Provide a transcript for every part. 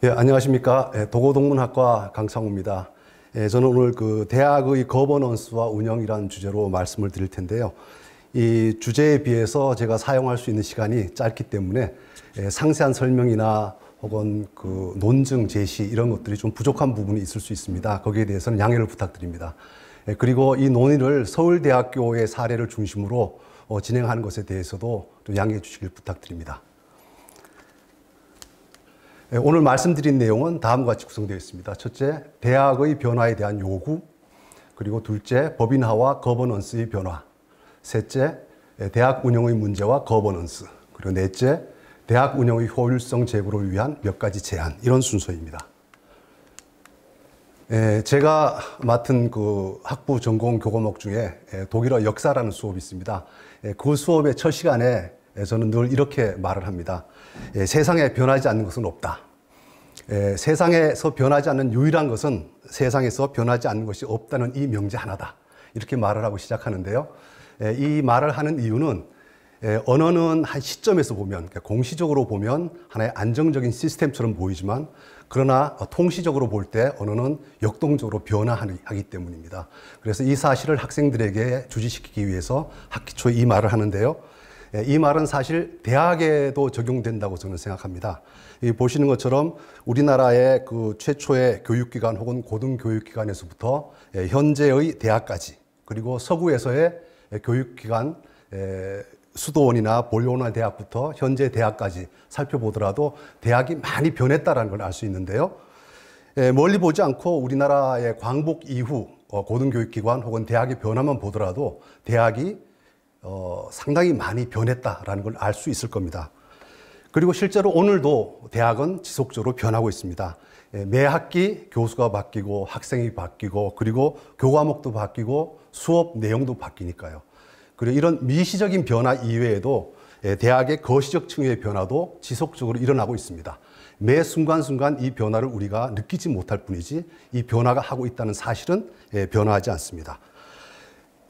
예, 안녕하십니까. 도고동문학과 강창우입니다. 저는 오늘 대학의 거버넌스와 운영이라는 주제로 말씀을 드릴 텐데요. 이 주제에 비해서 제가 사용할 수 있는 시간이 짧기 때문에 상세한 설명이나 혹은 논증 제시 이런 것들이 좀 부족한 부분이 있을 수 있습니다. 거기에 대해서는 양해를 부탁드립니다. 그리고 이 논의를 서울대학교의 사례를 중심으로 진행하는 것에 대해서도 좀 양해해 주시길 부탁드립니다. 오늘 말씀드린 내용은 다음과 같이 구성되어 있습니다. 첫째, 대학의 변화에 대한 요구, 그리고 둘째, 법인화와 거버넌스의 변화, 셋째, 대학 운영의 문제와 거버넌스, 그리고 넷째, 대학 운영의 효율성 제고를 위한 몇 가지 제안, 이런 순서입니다. 제가 맡은 학부 전공 교과목 중에 독일어 역사라는 수업이 있습니다. 그 수업의 첫 시간에 저는 늘 이렇게 말을 합니다. 세상에 변하지 않는 것은 없다. 세상에서 변하지 않는 유일한 것은 세상에서 변하지 않는 것이 없다는 이 명제 하나다. 이렇게 말을 하고 시작하는데요. 이 말을 하는 이유는 언어는 한 시점에서 보면, 그러니까 공시적으로 보면 하나의 안정적인 시스템처럼 보이지만, 그러나 통시적으로 볼 때 언어는 역동적으로 변화하기 때문입니다. 그래서 이 사실을 학생들에게 주지시키기 위해서 학기 초에 이 말을 하는데요. 이 말은 사실 대학에도 적용된다고 저는 생각합니다. 보시는 것처럼 우리나라의 최초의 교육기관 혹은 고등교육기관에서부터 현재의 대학까지, 그리고 서구에서의 교육기관, 수도원이나 본료나 대학부터 현재 대학까지 살펴보더라도 대학이 많이 변했다는 걸 알 수 있는데요. 멀리 보지 않고 우리나라의 광복 이후 고등교육기관 혹은 대학의 변화만 보더라도 대학이 상당히 많이 변했다라는 걸 알 수 있을 겁니다. 그리고 실제로 오늘도 대학은 지속적으로 변하고 있습니다. 매 학기 교수가 바뀌고 학생이 바뀌고 그리고 교과목도 바뀌고 수업 내용도 바뀌니까요. 그리고 이런 미시적인 변화 이외에도 대학의 거시적 층의 변화도 지속적으로 일어나고 있습니다. 매 순간순간 이 변화를 우리가 느끼지 못할 뿐이지 이 변화가 하고 있다는 사실은 변화하지 않습니다.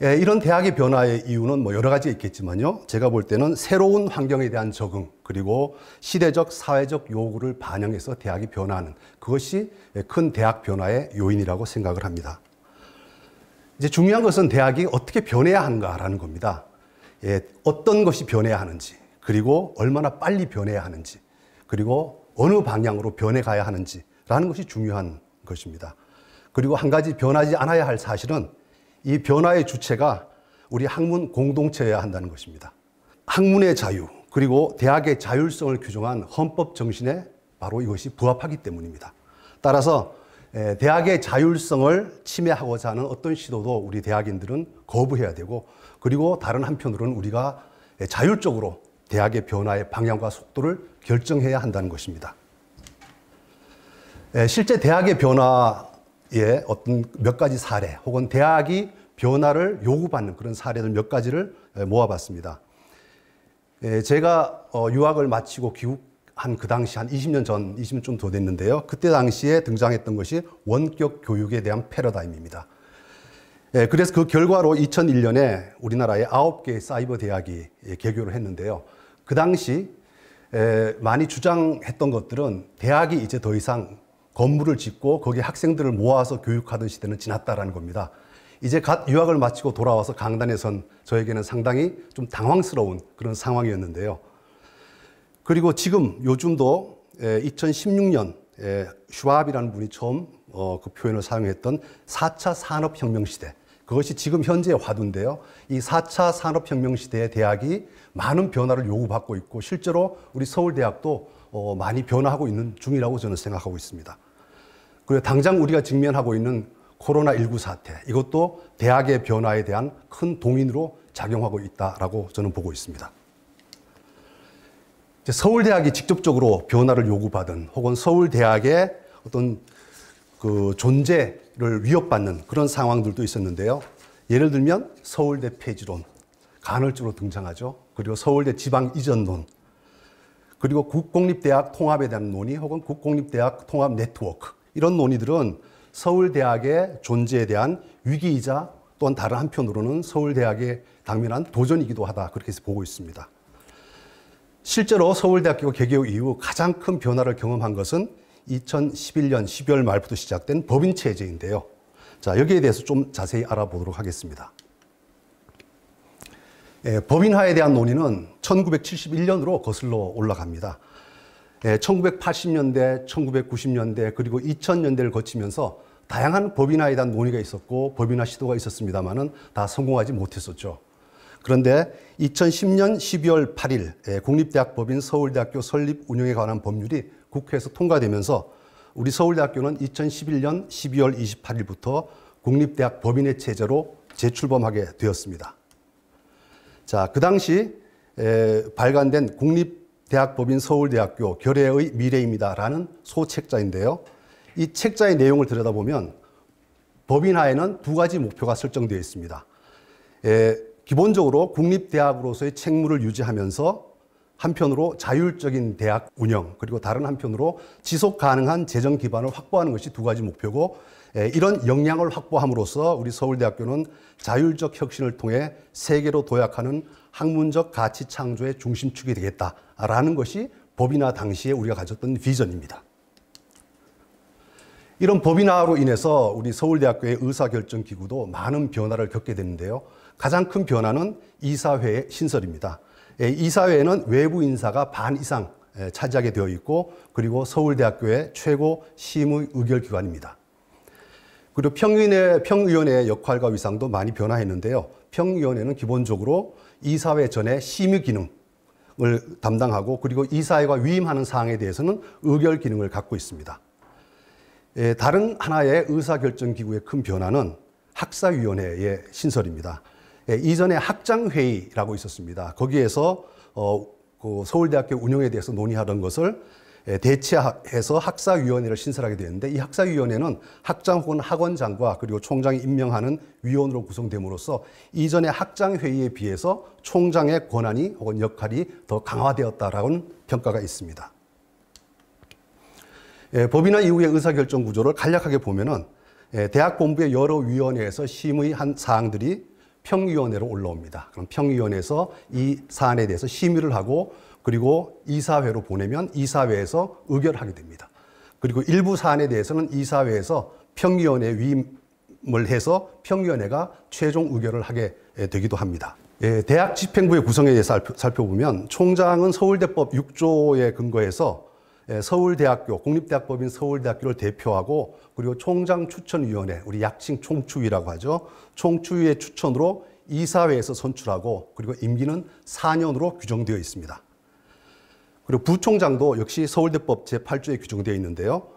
이런 대학의 변화의 이유는 여러 가지가 있겠지만요. 제가 볼 때는 새로운 환경에 대한 적응, 그리고 시대적, 사회적 요구를 반영해서 대학이 변화하는 그것이 큰 대학 변화의 요인이라고 생각을 합니다. 이제 중요한 것은 대학이 어떻게 변해야 하는가라는 겁니다. 어떤 것이 변해야 하는지, 그리고 얼마나 빨리 변해야 하는지, 그리고 어느 방향으로 변해가야 하는지라는 것이 중요한 것입니다. 그리고 한 가지 변하지 않아야 할 사실은 이 변화의 주체가 우리 학문 공동체여야 한다는 것입니다. 학문의 자유, 그리고 대학의 자율성을 규정한 헌법 정신에 바로 이것이 부합하기 때문입니다. 따라서 대학의 자율성을 침해하고자 하는 어떤 시도도 우리 대학인들은 거부해야 되고, 그리고 다른 한편으로는 우리가 자율적으로 대학의 변화의 방향과 속도를 결정해야 한다는 것입니다. 실제 대학의 변화의 어떤 몇 가지 사례, 혹은 대학이 변화를 요구받는 그런 사례들 몇 가지를 모아봤습니다. 제가 유학을 마치고 귀국한 그 당시 한 20년 전, 20년 좀 더 됐는데요. 그때 당시에 등장했던 것이 원격 교육에 대한 패러다임입니다. 그래서 그 결과로 2001년에 우리나라에 9개의 사이버 대학이 개교를 했는데요. 그 당시 많이 주장했던 것들은 대학이 이제 더 이상 건물을 짓고 거기에 학생들을 모아서 교육하던 시대는 지났다라는 겁니다. 이제 갓 유학을 마치고 돌아와서 강단에 선 저에게는 상당히 좀 당황스러운 그런 상황이었는데요. 그리고 지금 요즘도 2016년 슈왑이라는 분이 처음 그 표현을 사용했던 4차 산업혁명 시대, 그것이 지금 현재의 화두인데요. 이 4차 산업혁명 시대의 대학이 많은 변화를 요구받고 있고 실제로 우리 서울대학도 많이 변화하고 있는 중이라고 저는 생각하고 있습니다. 그리고 당장 우리가 직면하고 있는 코로나19 사태, 이것도 대학의 변화에 대한 큰 동인으로 작용하고 있다라고 저는 보고 있습니다. 이제 서울대학이 직접적으로 변화를 요구받은 혹은 서울대학의 어떤 존재를 위협받는 그런 상황들도 있었는데요. 예를 들면 서울대 폐지론, 간헐적으로 등장하죠. 그리고 서울대 지방 이전론, 그리고 국공립대학 통합에 대한 논의 혹은 국공립대학 통합 네트워크, 이런 논의들은 서울대학의 존재에 대한 위기이자 또한 다른 한편으로는 서울대학에 당면한 도전이기도 하다, 그렇게 해서 보고 있습니다. 실제로 서울대학교 개교 이후 가장 큰 변화를 경험한 것은 2011년 12월 말부터 시작된 법인 체제인데요. 자, 여기에 대해서 좀 자세히 알아보도록 하겠습니다. 법인화에 대한 논의는 1971년으로 거슬러 올라갑니다. 1980년대, 1990년대, 그리고 2000년대를 거치면서 다양한 법인화에 대한 논의가 있었고 법인화 시도가 있었습니다만은 다 성공하지 못했었죠. 그런데 2010년 12월 8일 국립대학법인 서울대학교 설립 운영에 관한 법률이 국회에서 통과되면서 우리 서울대학교는 2011년 12월 28일부터 국립대학 법인의 체제로 재출범하게 되었습니다. 자, 그 당시 발간된 국립대학법인 서울대학교 결의의 미래입니다라는 소책자인데요. 이 책자의 내용을 들여다보면 법인화에는 두 가지 목표가 설정되어 있습니다. 기본적으로 국립대학으로서의 책무를 유지하면서 한편으로 자율적인 대학 운영, 그리고 다른 한편으로 지속 가능한 재정 기반을 확보하는 것이 두 가지 목표고, 이런 역량을 확보함으로써 우리 서울대학교는 자율적 혁신을 통해 세계로 도약하는 학문적 가치 창조의 중심축이 되겠다라는 것이 법인화 당시에 우리가 가졌던 비전입니다. 이런 법인화로 인해서 우리 서울대학교의 의사결정기구도 많은 변화를 겪게 되는데요. 가장 큰 변화는 이사회의 신설입니다. 이사회에는 외부 인사가 반 이상 차지하게 되어 있고, 그리고 서울대학교의 최고 심의 의결기관입니다. 그리고 평의원회의 역할과 위상도 많이 변화했는데요. 평의원회는 기본적으로 이사회 전에 심의 기능을 담당하고, 그리고 이사회가 위임하는 사항에 대해서는 의결 기능을 갖고 있습니다. 다른 하나의 의사결정기구의 큰 변화는 학사위원회의 신설입니다. 이전에 학장회의라고 있었습니다. 거기에서 그 서울대학교 운영에 대해서 논의하던 것을 대체해서 학사위원회를 신설하게 되었는데, 이 학사위원회는 학장 혹은 학원장과 그리고 총장이 임명하는 위원으로 구성됨으로써 이전의 학장회의에 비해서 총장의 권한이 혹은 역할이 더 강화되었다라는 평가가 있습니다. 법인화 이후의 의사결정 구조를 간략하게 보면은 대학 본부의 여러 위원회에서 심의한 사항들이 평의원회로 올라옵니다. 그럼 평의원회에서 이 사안에 대해서 심의를 하고, 그리고 이사회로 보내면 이사회에서 의결하게 됩니다. 그리고 일부 사안에 대해서는 이사회에서 평의원회 위임을 해서 평의원회가 최종 의결을 하게 되기도 합니다. 대학 집행부의 구성에 대해서 살펴보면 총장은 서울대법 6조에 근거해서 서울대학교, 국립대학법인 서울대학교를 대표하고, 그리고 총장추천위원회, 우리 약칭 총추위라고 하죠. 총추위의 추천으로 이사회에서 선출하고, 그리고 임기는 4년으로 규정되어 있습니다. 그리고 부총장도 역시 서울대법 제8조에 규정되어 있는데요.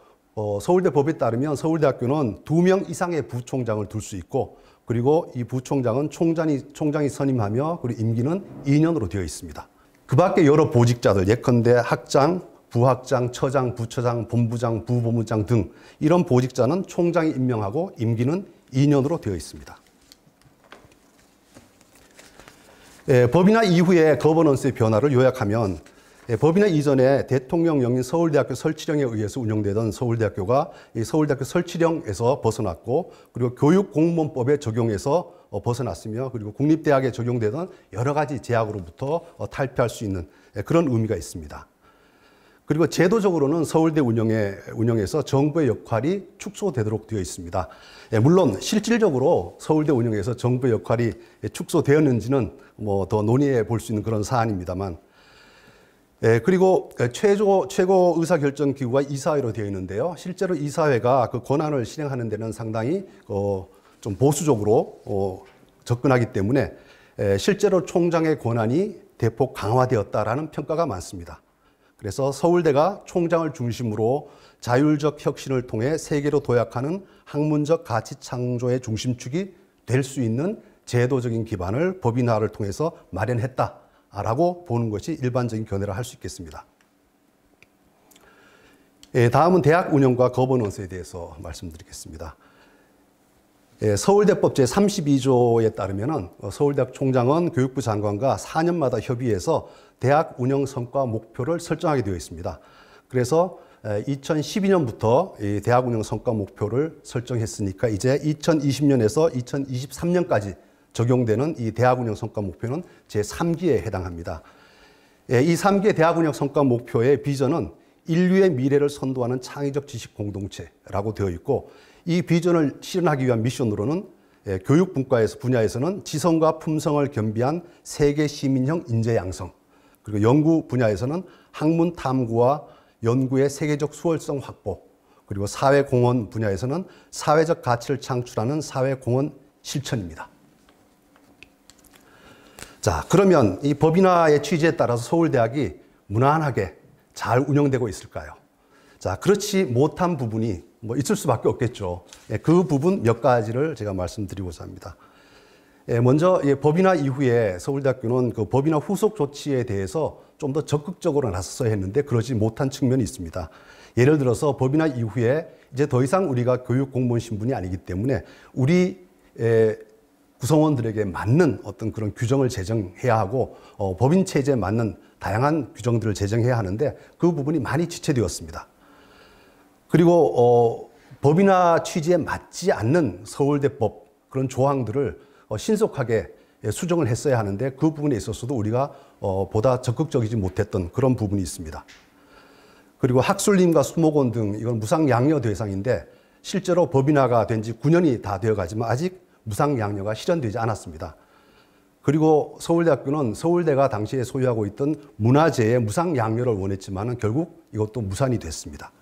서울대법에 따르면 서울대학교는 2명 이상의 부총장을 둘 수 있고, 그리고 이 부총장은 총장이 선임하며, 그리고 임기는 2년으로 되어 있습니다. 그 밖에 여러 보직자들, 예컨대 학장, 부학장, 처장, 부처장, 본부장, 부본부장 등 이런 보직자는 총장이 임명하고 임기는 2년으로 되어 있습니다. 법인화 이후의 거버넌스의 변화를 요약하면, 법인화 이전에 대통령 영인 서울대학교 설치령에 의해서 운영되던 서울대학교가 이 서울대학교 설치령에서 벗어났고, 그리고 교육공무원법의 적용에서 벗어났으며, 그리고 국립대학에 적용되던 여러 가지 제약으로부터 탈피할 수 있는 그런 의미가 있습니다. 그리고 제도적으로는 서울대 운영에서 정부의 역할이 축소되도록 되어 있습니다. 물론 실질적으로 서울대 운영에서 정부의 역할이 축소되었는지는 뭐 더 논의해 볼 수 있는 그런 사안입니다만, 그리고 최고 의사결정기구가 이사회로 되어 있는데요. 실제로 이사회가 그 권한을 실행하는 데는 상당히 좀 보수적으로 접근하기 때문에 실제로 총장의 권한이 대폭 강화되었다라는 평가가 많습니다. 그래서 서울대가 총장을 중심으로 자율적 혁신을 통해 세계로 도약하는 학문적 가치 창조의 중심축이 될 수 있는 제도적인 기반을 법인화를 통해서 마련했다라고 보는 것이 일반적인 견해를 할 수 있겠습니다. 다음은 대학 운영과 거버넌스에 대해서 말씀드리겠습니다. 서울대법 제32조에 따르면 서울대학 총장은 교육부 장관과 4년마다 협의해서 대학 운영 성과 목표를 설정하게 되어 있습니다. 그래서 2012년부터 이 대학 운영 성과 목표를 설정했으니까 이제 2020년에서 2023년까지 적용되는 이 대학 운영 성과 목표는 제3기에 해당합니다. 이 3기의 대학 운영 성과 목표의 비전은 인류의 미래를 선도하는 창의적 지식 공동체라고 되어 있고, 이 비전을 실현하기 위한 미션으로는 교육 분야에서는 지성과 품성을 겸비한 세계 시민형 인재 양성, 그리고 연구 분야에서는 학문 탐구와 연구의 세계적 수월성 확보, 그리고 사회공헌 분야에서는 사회적 가치를 창출하는 사회공헌 실천입니다. 자, 그러면 이 법인화의 취지에 따라서 서울대학이 무난하게 잘 운영되고 있을까요? 자, 그렇지 못한 부분이 있을 수밖에 없겠죠. 그 부분 몇 가지를 제가 말씀드리고자 합니다. 먼저 법인화 이후에 서울대학교는 그 법인화 후속 조치에 대해서 좀 더 적극적으로 나섰어야 했는데 그러지 못한 측면이 있습니다. 예를 들어서 법인화 이후에 이제 더 이상 우리가 교육 공무원 신분이 아니기 때문에 우리 구성원들에게 맞는 어떤 그런 규정을 제정해야 하고 법인 체제에 맞는 다양한 규정들을 제정해야 하는데 그 부분이 많이 지체되었습니다. 그리고 법인화 취지에 맞지 않는 서울대법 그런 조항들을 신속하게 수정을 했어야 하는데 그 부분에 있어서도 우리가 보다 적극적이지 못했던 그런 부분이 있습니다. 그리고 학술림과 수목원 등 이건 무상양료 대상인데 실제로 법인화가 된 지 9년이 다 되어가지만 아직 무상양료가 실현되지 않았습니다. 그리고 서울대학교는 서울대가 당시에 소유하고 있던 문화재의 무상양료를 원했지만 결국 이것도 무산이 됐습니다.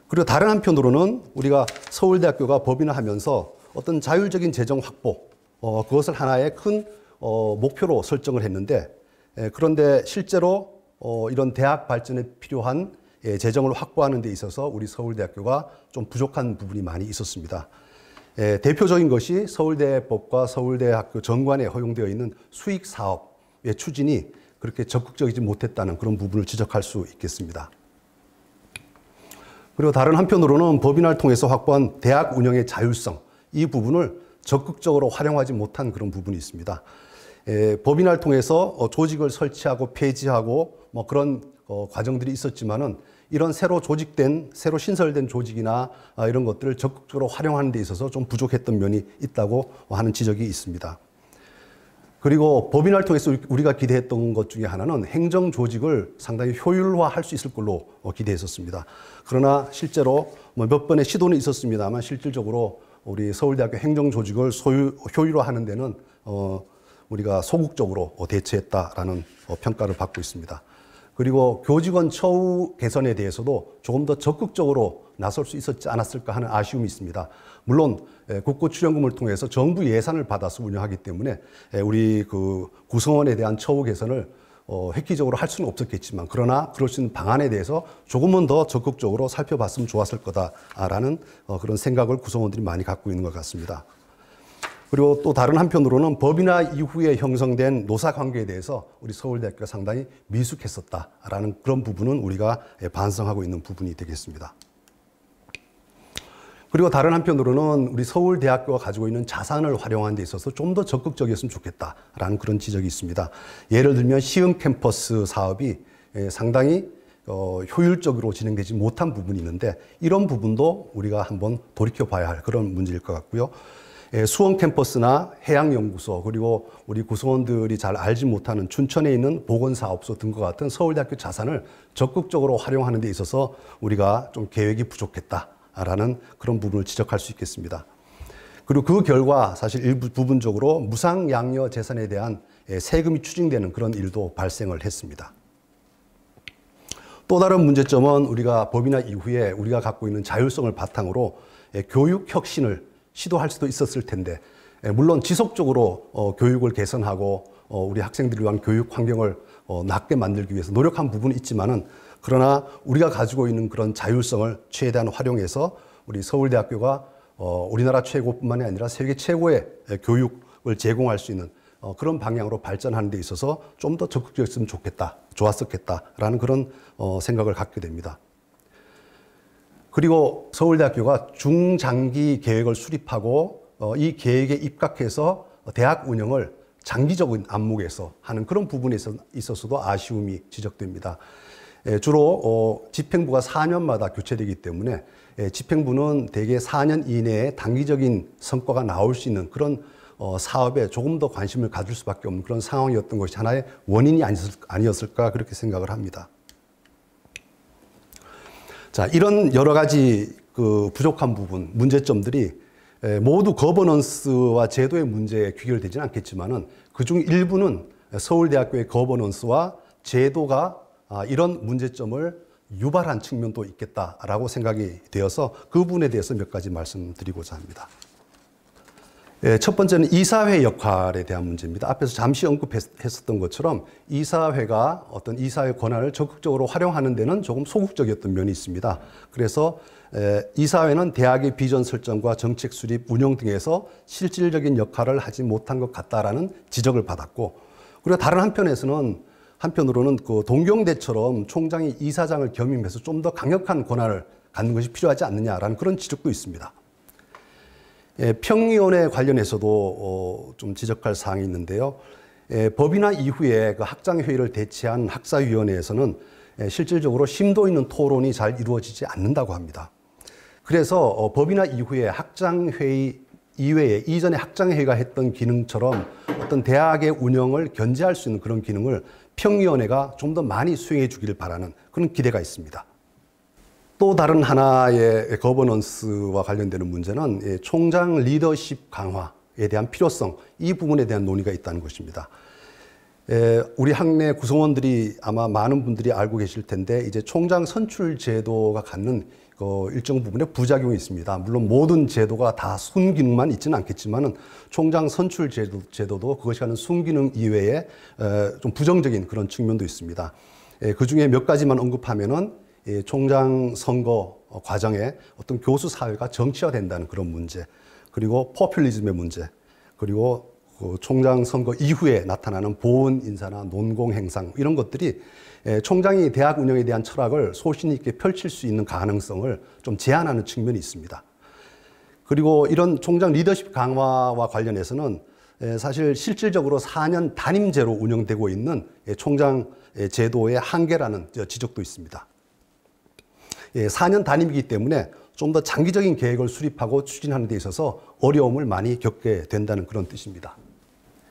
그리고 다른 한편으로는 우리가 서울대학교가 법인화하면서 어떤 자율적인 재정 확보, 그것을 하나의 큰 목표로 설정을 했는데, 그런데 실제로 이런 대학 발전에 필요한 재정을 확보하는 데 있어서 우리 서울대학교가 좀 부족한 부분이 많이 있었습니다. 대표적인 것이 서울대법과 서울대학교 정관에 허용되어 있는 수익 사업의 추진이 그렇게 적극적이지 못했다는 그런 부분을 지적할 수 있겠습니다. 그리고 다른 한편으로는 법인화를 통해서 확보한 대학 운영의 자율성, 이 부분을 적극적으로 활용하지 못한 그런 부분이 있습니다. 법인화를 통해서 조직을 설치하고 폐지하고 그런 과정들이 있었지만은 이런 새로 신설된 조직이나 이런 것들을 적극적으로 활용하는 데 있어서 좀 부족했던 면이 있다고 하는 지적이 있습니다. 그리고 법인화를 통해서 우리가 기대했던 것 중에 하나는 행정 조직을 상당히 효율화할 수 있을 걸로 기대했었습니다. 그러나 실제로 몇 번의 시도는 있었습니다만 실질적으로 우리 서울대학교 행정 조직을 효율화하는 데는 우리가 소극적으로 대처했다라는 평가를 받고 있습니다. 그리고 교직원 처우 개선에 대해서도 조금 더 적극적으로 나설 수 있었지 않았을까 하는 아쉬움이 있습니다. 물론 국고 출연금을 통해서 정부 예산을 받아서 운영하기 때문에 우리 그 구성원에 대한 처우 개선을 획기적으로 할 수는 없었겠지만, 그러나 그럴 수 있는 방안에 대해서 조금은 더 적극적으로 살펴봤으면 좋았을 거다라는 그런 생각을 구성원들이 많이 갖고 있는 것 같습니다. 그리고 또 다른 한편으로는 법인화 이후에 형성된 노사관계에 대해서 우리 서울대학교가 상당히 미숙했었다라는 그런 부분은 우리가 반성하고 있는 부분이 되겠습니다. 그리고 다른 한편으로는 우리 서울대학교가 가지고 있는 자산을 활용하는 데 있어서 좀 더 적극적이었으면 좋겠다라는 그런 지적이 있습니다. 예를 들면 시흥 캠퍼스 사업이 상당히 효율적으로 진행되지 못한 부분이 있는데 이런 부분도 우리가 한번 돌이켜봐야 할 그런 문제일 것 같고요. 수원 캠퍼스나 해양연구소, 그리고 우리 구성원들이 잘 알지 못하는 춘천에 있는 보건사업소 등과 같은 서울대학교 자산을 적극적으로 활용하는 데 있어서 우리가 좀 계획이 부족했다라는 그런 부분을 지적할 수 있겠습니다. 그리고 그 결과 사실 부분적으로 무상양료 재산에 대한 세금이 추징되는 그런 일도 발생을 했습니다. 또 다른 문제점은 우리가 법인화 이후에 우리가 갖고 있는 자율성을 바탕으로 교육 혁신을 시도할 수도 있었을 텐데, 물론 지속적으로 교육을 개선하고 우리 학생들을 위한 교육 환경을 낫게 만들기 위해서 노력한 부분이 있지만은, 그러나 우리가 가지고 있는 그런 자율성을 최대한 활용해서 우리 서울대학교가 우리나라 최고뿐만이 아니라 세계 최고의 교육을 제공할 수 있는 그런 방향으로 발전하는 데 있어서 좀 더 적극적이었으면 좋았었겠다라는 그런 생각을 갖게 됩니다. 그리고 서울대학교가 중장기 계획을 수립하고 이 계획에 입각해서 대학 운영을 장기적인 안목에서 하는 그런 부분에 있어서도 아쉬움이 지적됩니다. 주로 집행부가 4년마다 교체되기 때문에 집행부는 대개 4년 이내에 단기적인 성과가 나올 수 있는 그런 사업에 조금 더 관심을 가질 수밖에 없는 그런 상황이었던 것이 하나의 원인이 아니었을까 그렇게 생각을 합니다. 자, 이런 여러 가지 그 부족한 부분, 문제점들이 모두 거버넌스와 제도의 문제에 귀결되지는 않겠지만은 그중 일부는 서울대학교의 거버넌스와 제도가 이런 문제점을 유발한 측면도 있겠다라고 생각이 되어서 그 부분에 대해서 몇 가지 말씀드리고자 합니다. 첫 번째는 이사회 역할에 대한 문제입니다. 앞에서 잠시 언급했었던 것처럼 이사회가 어떤 이사회 권한을 적극적으로 활용하는 데는 조금 소극적이었던 면이 있습니다. 그래서 이사회는 대학의 비전 설정과 정책 수립, 운영 등에서 실질적인 역할을 하지 못한 것 같다라는 지적을 받았고, 그리고 다른 한편으로는 그 동경대처럼 총장이 이사장을 겸임해서 좀 더 강력한 권한을 갖는 것이 필요하지 않느냐라는 그런 지적도 있습니다. 평의원에 관련해서도 좀 지적할 사항이 있는데요. 법인화 이후에 그 학장회의를 대체한 학사위원회에서는 실질적으로 심도 있는 토론이 잘 이루어지지 않는다고 합니다. 그래서 법인화 이후에 학장회의 이외에 이전에 학장회의가 했던 기능처럼 어떤 대학의 운영을 견제할 수 있는 그런 기능을 평의원회가 좀 더 많이 수행해 주기를 바라는 그런 기대가 있습니다. 또 다른 하나의 거버넌스와 관련되는 문제는 총장 리더십 강화에 대한 필요성, 이 부분에 대한 논의가 있다는 것입니다. 우리 학내 구성원들이 아마 많은 분들이 알고 계실 텐데 이제 총장 선출 제도가 갖는 일정 부분의 부작용이 있습니다. 물론 모든 제도가 다 순기능만 있지는 않겠지만은 총장 선출 제도도 그것이 하는 순기능 이외에 좀 부정적인 그런 측면도 있습니다. 그 중에 몇 가지만 언급하면은 총장 선거 과정에 어떤 교수 사회가 정치화된다는 그런 문제, 그리고 포퓰리즘의 문제, 그리고 그 총장 선거 이후에 나타나는 보훈 인사나 논공 행상 이런 것들이 총장이 대학 운영에 대한 철학을 소신 있게 펼칠 수 있는 가능성을 좀 제한하는 측면이 있습니다. 그리고 이런 총장 리더십 강화와 관련해서는 사실 실질적으로 4년 단임제로 운영되고 있는 총장 제도의 한계라는 지적도 있습니다. 4년 단임이기 때문에 좀 더 장기적인 계획을 수립하고 추진하는 데 있어서 어려움을 많이 겪게 된다는 그런 뜻입니다.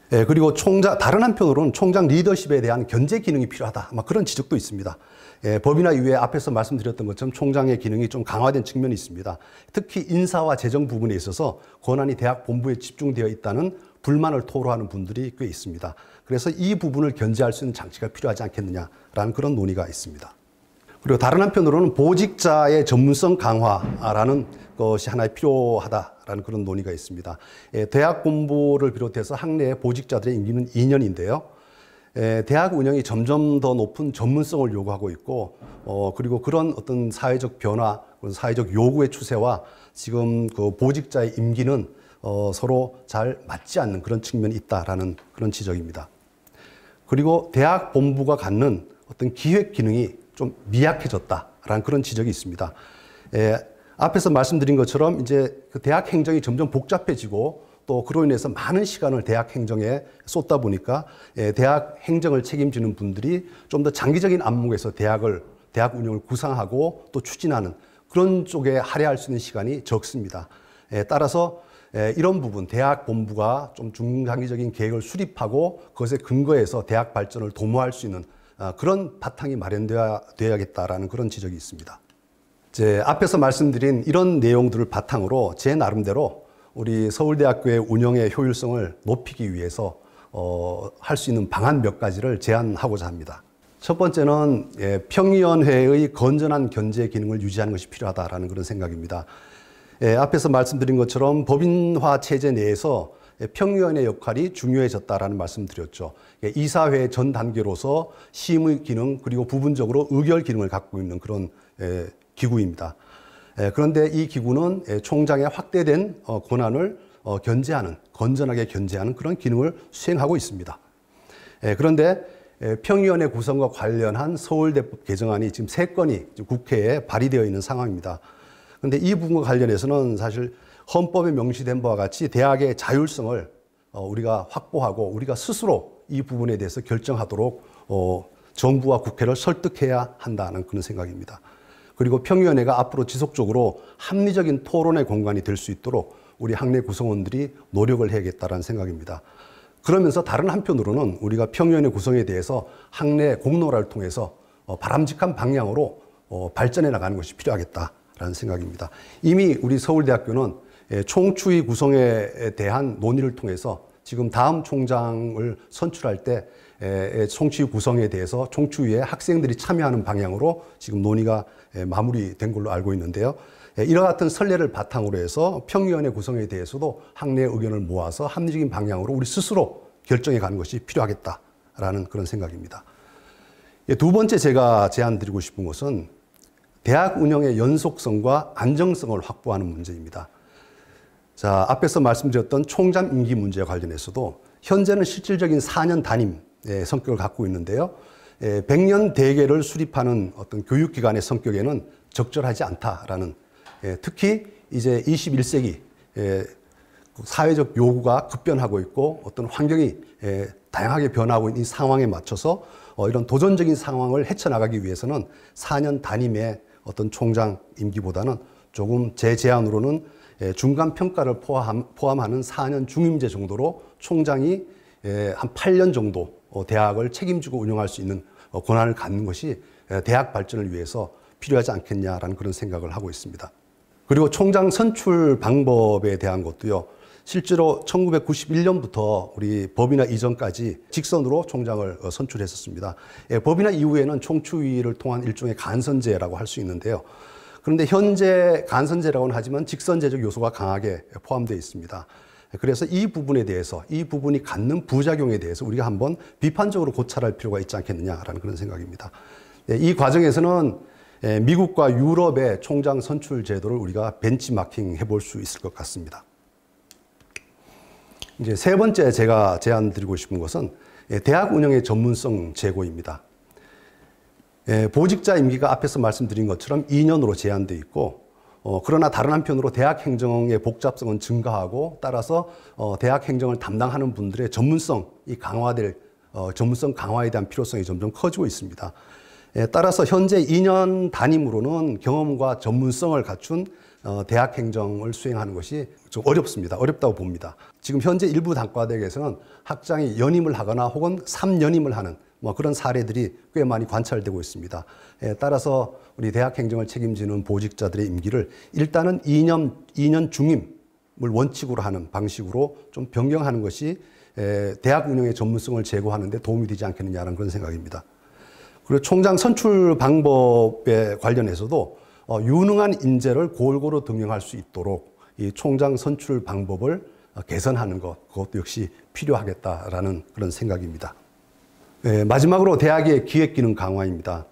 그리고 다른 한편으로는 총장 리더십에 대한 견제 기능이 필요하다, 그런 지적도 있습니다. 법인화 이후에 앞에서 말씀드렸던 것처럼 총장의 기능이 좀 강화된 측면이 있습니다. 특히 인사와 재정 부분에 있어서 권한이 대학 본부에 집중되어 있다는 불만을 토로하는 분들이 꽤 있습니다. 그래서 이 부분을 견제할 수 있는 장치가 필요하지 않겠느냐라는 그런 논의가 있습니다. 그리고 다른 한편으로는 보직자의 전문성 강화라는 것이 하나의 필요하다라는 그런 논의가 있습니다. 대학 본부를 비롯해서 학내의 보직자들의 임기는 2년인데요. 대학 운영이 점점 더 높은 전문성을 요구하고 있고, 그리고 그런 어떤 사회적 변화, 사회적 요구의 추세와 지금 그 보직자의 임기는 서로 잘 맞지 않는 그런 측면이 있다라는 그런 지적입니다. 그리고 대학 본부가 갖는 어떤 기획 기능이 좀 미약해졌다라는 그런 지적이 있습니다. 앞에서 말씀드린 것처럼 이제 그 대학 행정이 점점 복잡해지고 또 그로 인해서 많은 시간을 대학 행정에 쏟다 보니까 대학 행정을 책임지는 분들이 좀 더 장기적인 안목에서 대학 운영을 구상하고 또 추진하는 그런 쪽에 할애할 수 있는 시간이 적습니다. 따라서 이런 부분, 대학 본부가 좀 중장기적인 계획을 수립하고 그것에 근거해서 대학 발전을 도모할 수 있는 그런 바탕이 마련되어야겠다라는 그런 지적이 있습니다. 앞에서 말씀드린 이런 내용들을 바탕으로 제 나름대로 우리 서울대학교의 운영의 효율성을 높이기 위해서 할 수 있는 방안 몇 가지를 제안하고자 합니다. 첫 번째는 평의원회의 건전한 견제 기능을 유지하는 것이 필요하다라는 그런 생각입니다. 앞에서 말씀드린 것처럼 법인화 체제 내에서 평의원의 역할이 중요해졌다라는 말씀드렸죠. 이사회 전 단계로서 심의 기능 그리고 부분적으로 의결 기능을 갖고 있는 그런 기구입니다. 그런데 이 기구는 총장의 확대된 권한을 건전하게 견제하는 그런 기능을 수행하고 있습니다. 그런데 평의원의 구성과 관련한 서울대법 개정안이 지금 3건이 국회에 발의되어 있는 상황입니다. 그런데 이 부분과 관련해서는 사실 헌법에 명시된 바와 같이 대학의 자율성을 우리가 확보하고 우리가 스스로 이 부분에 대해서 결정하도록 정부와 국회를 설득해야 한다는 그런 생각입니다. 그리고 평의원회가 앞으로 지속적으로 합리적인 토론의 공간이 될 수 있도록 우리 학내 구성원들이 노력을 해야겠다는 생각입니다. 그러면서 다른 한편으로는 우리가 평의원회 구성에 대해서 학내 공론화를 통해서 바람직한 방향으로 발전해 나가는 것이 필요하겠다라는 생각입니다. 이미 우리 서울대학교는 총추위 구성에 대한 논의를 통해서 지금 다음 총장을 선출할 때 총추위 구성에 대해서 총추위에 학생들이 참여하는 방향으로 지금 논의가 마무리된 걸로 알고 있는데요. 이와 같은 선례를 바탕으로 해서 평의원의 구성에 대해서도 학내 의견을 모아서 합리적인 방향으로 우리 스스로 결정해 가는 것이 필요하겠다라는 그런 생각입니다. 두 번째 제가 제안드리고 싶은 것은 대학 운영의 연속성과 안정성을 확보하는 문제입니다. 자, 앞에서 말씀드렸던 총장 임기 문제와 관련해서도 현재는 실질적인 4년 단임의 성격을 갖고 있는데요. 100년 대계를 수립하는 어떤 교육기관의 성격에는 적절하지 않다라는, 특히 이제 21세기 사회적 요구가 급변하고 있고 어떤 환경이 다양하게 변하고 있는 이 상황에 맞춰서 이런 도전적인 상황을 헤쳐나가기 위해서는 4년 단임의 어떤 총장 임기보다는 조금 제 제안으로는 중간 평가를 포함하는 4년 중임제 정도로 총장이 한 8년 정도 대학을 책임지고 운영할 수 있는 권한을 갖는 것이 대학 발전을 위해서 필요하지 않겠냐라는 그런 생각을 하고 있습니다. 그리고 총장 선출 방법에 대한 것도요. 실제로 1991년부터 우리 법인화 이전까지 직선으로 총장을 선출했었습니다. 법인화 이후에는 총추위를 통한 일종의 간선제라고 할 수 있는데요. 그런데 현재 간선제라고는 하지만 직선제적 요소가 강하게 포함되어 있습니다. 그래서 이 부분에 대해서, 이 부분이 갖는 부작용에 대해서 우리가 한번 비판적으로 고찰할 필요가 있지 않겠느냐라는 그런 생각입니다. 이 과정에서는 미국과 유럽의 총장 선출 제도를 우리가 벤치마킹 해볼 수 있을 것 같습니다. 이제 세 번째 제가 제안드리고 싶은 것은 대학 운영의 전문성 제고입니다. 보직자 임기가 앞에서 말씀드린 것처럼 2년으로 제한되어 있고, 그러나 다른 한편으로 대학 행정의 복잡성은 증가하고 따라서 대학 행정을 담당하는 분들의 전문성이 강화될, 전문성 강화에 대한 필요성이 점점 커지고 있습니다. 따라서 현재 2년 단임으로는 경험과 전문성을 갖춘 대학 행정을 수행하는 것이 좀 어렵습니다. 어렵다고 봅니다. 지금 현재 일부 단과대학에서는 학장이 연임을 하거나 혹은 3연임을 하는 그런 사례들이 꽤 많이 관찰되고 있습니다. 따라서 우리 대학 행정을 책임지는 보직자들의 임기를 일단은 2년 중임을 원칙으로 하는 방식으로 좀 변경하는 것이 대학 운영의 전문성을 제고하는 데 도움이 되지 않겠느냐는 그런 생각입니다. 그리고 총장 선출 방법에 관련해서도 유능한 인재를 골고루 등용할 수 있도록 이 총장 선출 방법을 개선하는 것, 그것도 역시 필요하겠다라는 그런 생각입니다. 마지막으로 대학의 기획기능 강화입니다.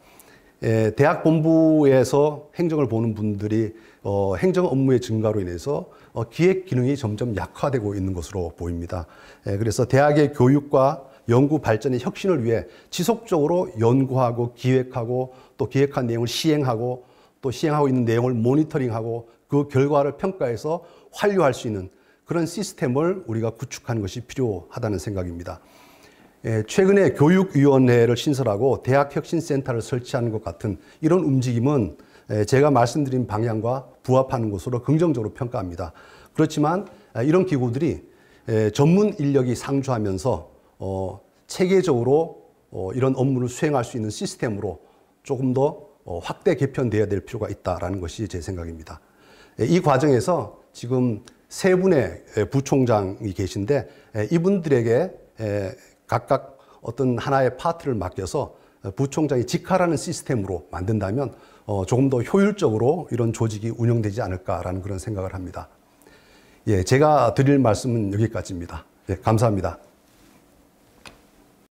대학 본부에서 행정을 보는 분들이 행정 업무의 증가로 인해서 기획 기능이 점점 약화되고 있는 것으로 보입니다. 그래서 대학의 교육과 연구 발전의 혁신을 위해 지속적으로 연구하고 기획하고 또 기획한 내용을 시행하고 또 시행하고 있는 내용을 모니터링하고 그 결과를 평가해서 환류할 수 있는 그런 시스템을 우리가 구축하는 것이 필요하다는 생각입니다. 최근에 교육위원회를 신설하고 대학혁신센터를 설치하는 것 같은 이런 움직임은 제가 말씀드린 방향과 부합하는 것으로 긍정적으로 평가합니다. 그렇지만 이런 기구들이 전문 인력이 상주하면서 체계적으로 이런 업무를 수행할 수 있는 시스템으로 조금 더 확대 개편되어야 될 필요가 있다는 것이 제 생각입니다. 이 과정에서 지금 세 분의 부총장이 계신데 이분들에게 각각 어떤 하나의 파트를 맡겨서 부총장이 직할하는 시스템으로 만든다면 조금 더 효율적으로 이런 조직이 운영되지 않을까라는 그런 생각을 합니다. 제가 드릴 말씀은 여기까지입니다. 감사합니다.